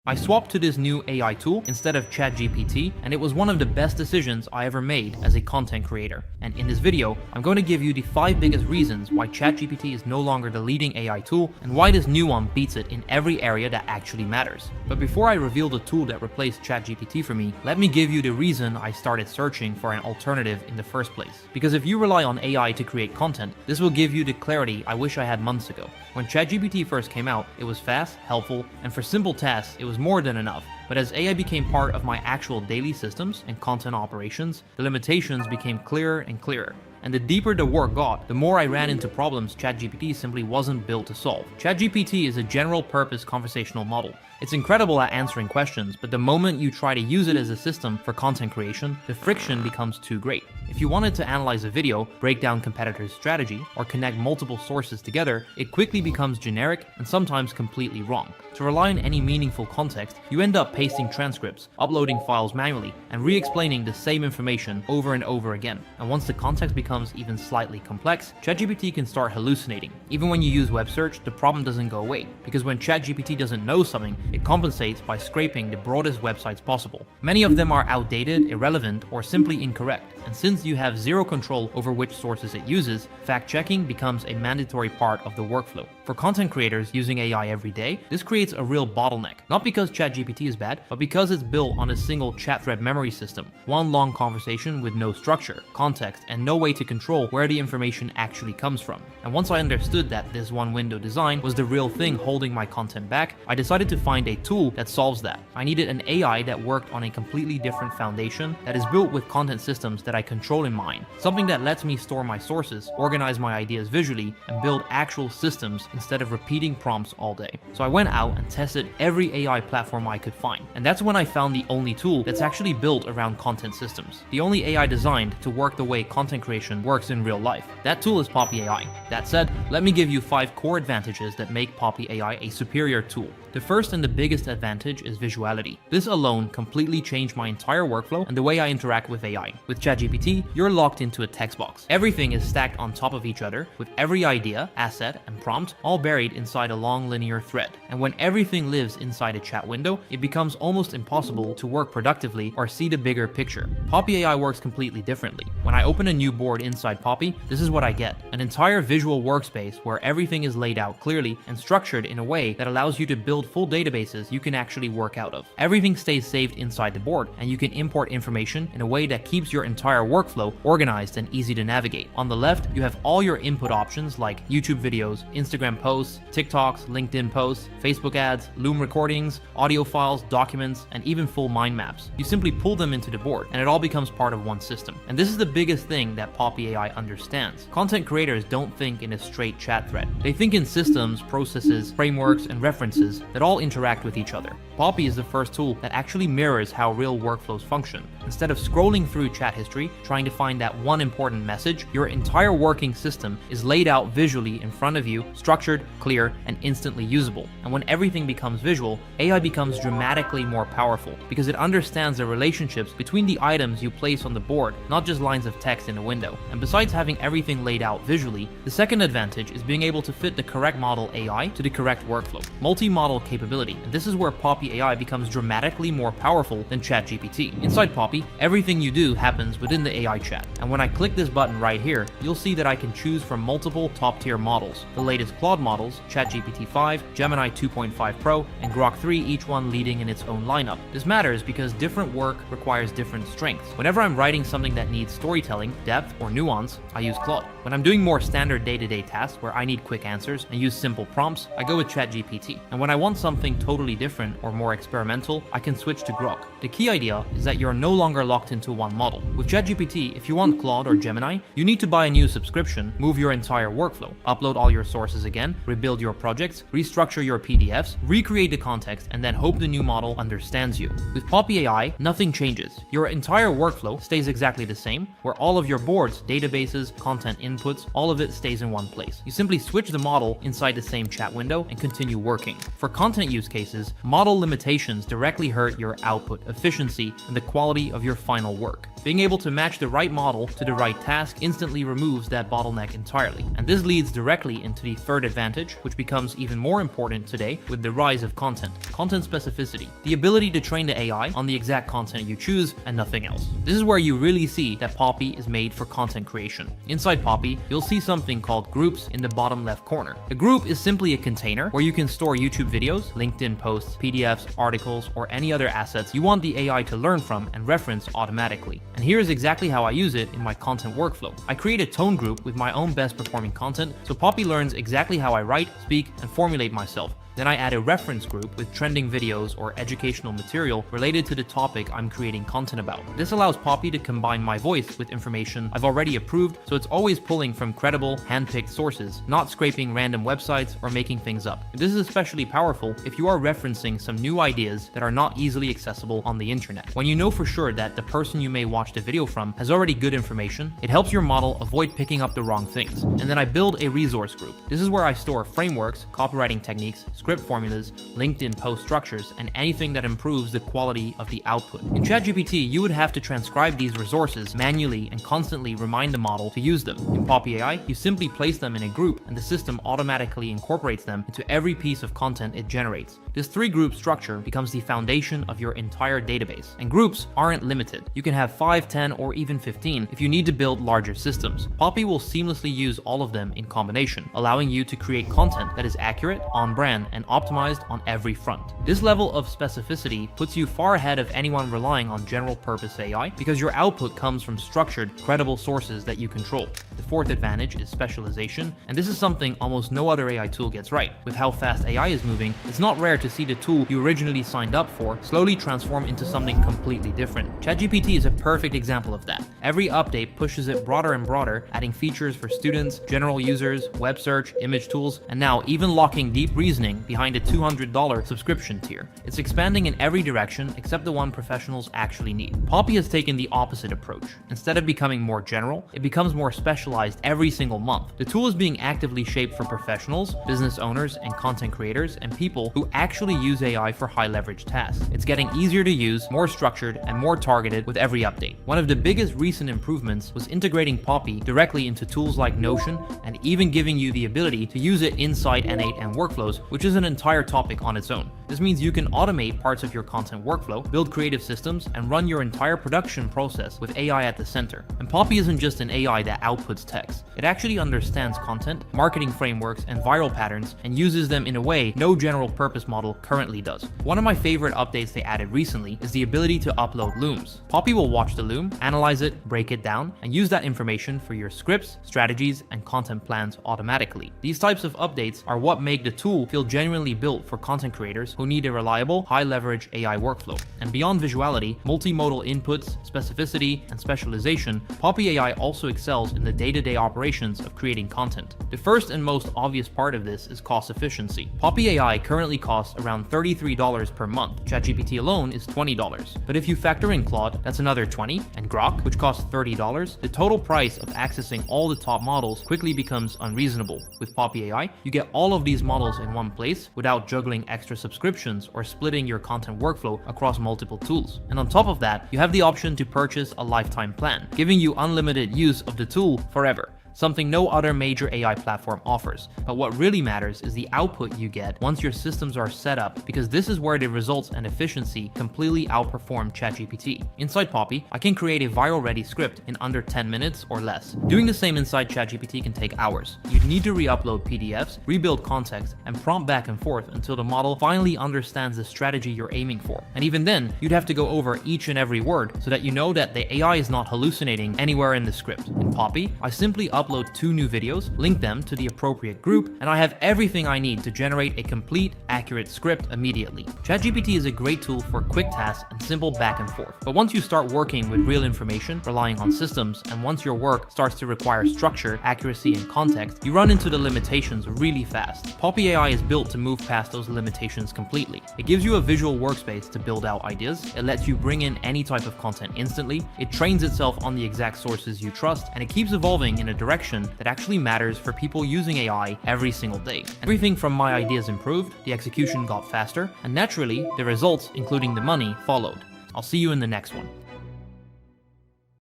I swapped to this new AI tool instead of ChatGPT, and it was one of the best decisions I ever made as a content creator. And in this video, I'm going to give you the 5 biggest reasons why ChatGPT is no longer the leading AI tool and why this new one beats it in every area that actually matters. But before I reveal the tool that replaced ChatGPT for me, let me give you the reason I started searching for an alternative in the first place. Because if you rely on AI to create content, this will give you the clarity I wish I had months ago. When ChatGPT first came out, it was fast, helpful, and for simple tasks, it was more than enough. But as AI became part of my actual daily systems and content operations, the limitations became clearer and clearer. And the deeper the work got, the more I ran into problems ChatGPT simply wasn't built to solve. ChatGPT is a general-purpose conversational model. It's incredible at answering questions, but the moment you try to use it as a system for content creation, the friction becomes too great. If you wanted to analyze a video, break down competitors' strategy, or connect multiple sources together, it quickly becomes generic and sometimes completely wrong. To rely on any meaningful context, you end up pasting transcripts, uploading files manually, and re-explaining the same information over and over again. And once the context becomes even slightly complex, ChatGPT can start hallucinating. Even when you use web search, the problem doesn't go away, because when ChatGPT doesn't know something, it compensates by scraping the broadest websites possible. Many of them are outdated, irrelevant, or simply incorrect, and since you have zero control over which sources it uses, fact-checking becomes a mandatory part of the workflow. For content creators using AI every day, this creates a real bottleneck, not because ChatGPT is bad, but because it's built on a single chat thread memory system, one long conversation with no structure, context, and no way to control where the information actually comes from. And once I understood that this one window design was the real thing holding my content back, I decided to find a tool that solves that. I needed an AI that worked on a completely different foundation that is built with content systems that I control in mind, something that lets me store my sources, organize my ideas visually, and build actual systems instead of repeating prompts all day. So I went out and tested every AI platform I could find, and that's when I found the only tool that's actually built around content systems, the only AI designed to work the way content creation works in real life. That tool is Poppy AI. That said, let me give you 5 core advantages that make Poppy AI a superior tool. The first and the biggest advantage is visuality. This alone completely changed my entire workflow and the way I interact with AI. With ChatGPT, you're locked into a text box. Everything is stacked on top of each other, with every idea, asset, and prompt all buried inside a long linear thread. And when everything lives inside a chat window, it becomes almost impossible to work productively or see the bigger picture. Poppy AI works completely differently. When I open a new board inside Poppy, this is what I get: an entire visual workspace where everything is laid out clearly and structured in a way that allows you to build full databases you can actually work out of. Everything stays saved inside the board, and you can import information in a way that keeps your entire workflow organized and easy to navigate. On the left, you have all your input options like YouTube videos, Instagram posts, TikToks, LinkedIn posts, Facebook ads, Loom recordings, audio files, documents, and even full mind maps. You simply pull them into the board, and it all becomes part of one system. And this is the biggest thing that Poppy AI understands. Content creators don't think in a straight chat thread. They think in systems, processes, frameworks, and references that all interact with each other. Poppy is the first tool that actually mirrors how real workflows function. Instead of scrolling through chat history, trying to find that one important message, your entire working system is laid out visually in front of you, structured, clear, and instantly usable. And when everything becomes visual, AI becomes dramatically more powerful because it understands the relationships between the items you place on the board, not just lines of text in a window. And besides having everything laid out visually, the second advantage is being able to fit the correct model AI to the correct workflow. Multi-model capability, and this is where Poppy AI becomes dramatically more powerful than ChatGPT. Inside Poppy, everything you do happens within the AI chat, and when I click this button right here, you'll see that I can choose from multiple top-tier models. The latest Claude models, ChatGPT 5, Gemini 2.5 Pro, and Grok 3, each one leading in its own lineup. This matters because different work requires different strengths. Whenever I'm writing something that needs storytelling, depth, or nuance, I use Claude. When I'm doing more standard day-to-day tasks where I need quick answers and use simple prompts, I go with ChatGPT. And when I want something totally different or more experimental, I can switch to Grok. The key idea is that you're no longer locked into one model. With ChatGPT, if you want Claude or Gemini, you need to buy a new subscription, move your entire workflow, upload all your sources again, rebuild your projects, restructure your PDFs, recreate the context, and then hope the new model understands you. With Poppy AI, nothing changes. Your entire workflow stays exactly the same, where all of your boards, databases, content inputs, all of it stays in one place. You simply switch the model inside the same chat window and continue working. For content use cases, model limitations directly hurt your output efficiency and the quality of your final work. Being able to match the right model to the right task instantly removes that bottleneck entirely. And this leads directly into the third advantage, which becomes even more important today with the rise of content specificity. The ability to train the AI on the exact content you choose and nothing else. This is where you really see that Poppy is made for content creation. Inside Poppy, you'll see something called groups in the bottom left corner. A group is simply a container where you can store YouTube videos, LinkedIn posts, PDFs, articles, or any other assets you want the AI to learn from and reference automatically. And here's exactly how I use it in my content workflow. I create a tone group with my own best performing content, so Poppy learns exactly how I write, speak, and formulate myself. Then I add a reference group with trending videos or educational material related to the topic I'm creating content about. This allows Poppy to combine my voice with information I've already approved, so it's always pulling from credible, hand-picked sources, not scraping random websites or making things up. This is especially powerful if you are referencing some new ideas that are not easily accessible on the internet. When you know for sure that the person you may watch the video from has already good information, it helps your model avoid picking up the wrong things. And then I build a resource group. This is where I store frameworks, copywriting techniques, script formulas, LinkedIn post structures, and anything that improves the quality of the output. In ChatGPT, you would have to transcribe these resources manually and constantly remind the model to use them. In Poppy AI, you simply place them in a group and the system automatically incorporates them into every piece of content it generates. This three-group structure becomes the foundation of your entire database. And groups aren't limited. You can have 5, 10, or even 15 if you need to build larger systems. Poppy will seamlessly use all of them in combination, allowing you to create content that is accurate, on-brand, and optimized on every front. This level of specificity puts you far ahead of anyone relying on general-purpose AI because your output comes from structured, credible sources that you control. The fourth advantage is specialization, and this is something almost no other AI tool gets right. With how fast AI is moving, it's not rare to see the tool you originally signed up for slowly transform into something completely different. ChatGPT is a perfect example of that. Every update pushes it broader and broader, adding features for students, general users, web search, image tools, and now even locking deep reasoning behind a $200 subscription tier. It's expanding in every direction except the one professionals actually need. Poppy has taken the opposite approach. Instead of becoming more general, it becomes more specialized every single month. The tool is being actively shaped for professionals, business owners, and content creators, and people who actually use AI for high leverage tasks. It's getting easier to use, more structured, and more targeted with every update. One of the biggest recent improvements was integrating Poppy directly into tools like Notion and even giving you the ability to use it inside N8 and workflows, which is an entire topic on its own. This means you can automate parts of your content workflow, build creative systems, and run your entire production process with AI at the center. And Poppy isn't just an AI that outputs text. It actually understands content, marketing frameworks, and viral patterns, and uses them in a way no general purpose model currently does. One of my favorite updates they added recently is the ability to upload looms. Poppy will watch the loom, analyze it, break it down, and use that information for your scripts, strategies, and content plans automatically. These types of updates are what make the tool feel genuinely built for content creators who need a reliable, high-leverage AI workflow. And beyond visuality, multimodal inputs, specificity, and specialization, Poppy AI also excels in the day-to-day operations of creating content. The first and most obvious part of this is cost efficiency. Poppy AI currently costs around $33 per month. ChatGPT alone is $20. But if you factor in Claude, that's another $20, and Grok, which costs $30, the total price of accessing all the top models quickly becomes unreasonable. With Poppy AI, you get all of these models in one place without juggling extra subscriptions or splitting your content workflow across multiple tools. And on top of that, you have the option to purchase a lifetime plan, giving you unlimited use of the tool forever. Something no other major AI platform offers. But what really matters is the output you get once your systems are set up, because this is where the results and efficiency completely outperform ChatGPT. Inside Poppy, I can create a viral-ready script in under 10 minutes or less. Doing the same inside ChatGPT can take hours. You'd need to re-upload PDFs, rebuild context, and prompt back and forth until the model finally understands the strategy you're aiming for. And even then, you'd have to go over each and every word so that you know that the AI is not hallucinating anywhere in the script. In Poppy, I simply upload 2 new videos, link them to the appropriate group, and I have everything I need to generate a complete, accurate script immediately. ChatGPT is a great tool for quick tasks and simple back and forth. But once you start working with real information, relying on systems, and once your work starts to require structure, accuracy, and context, you run into the limitations really fast. Poppy AI is built to move past those limitations completely. It gives you a visual workspace to build out ideas, it lets you bring in any type of content instantly, it trains itself on the exact sources you trust, and it keeps evolving in a direction direction that actually matters for people using AI every single day. Everything from my ideas improved, the execution got faster, and naturally, the results, including the money, followed. I'll see you in the next one.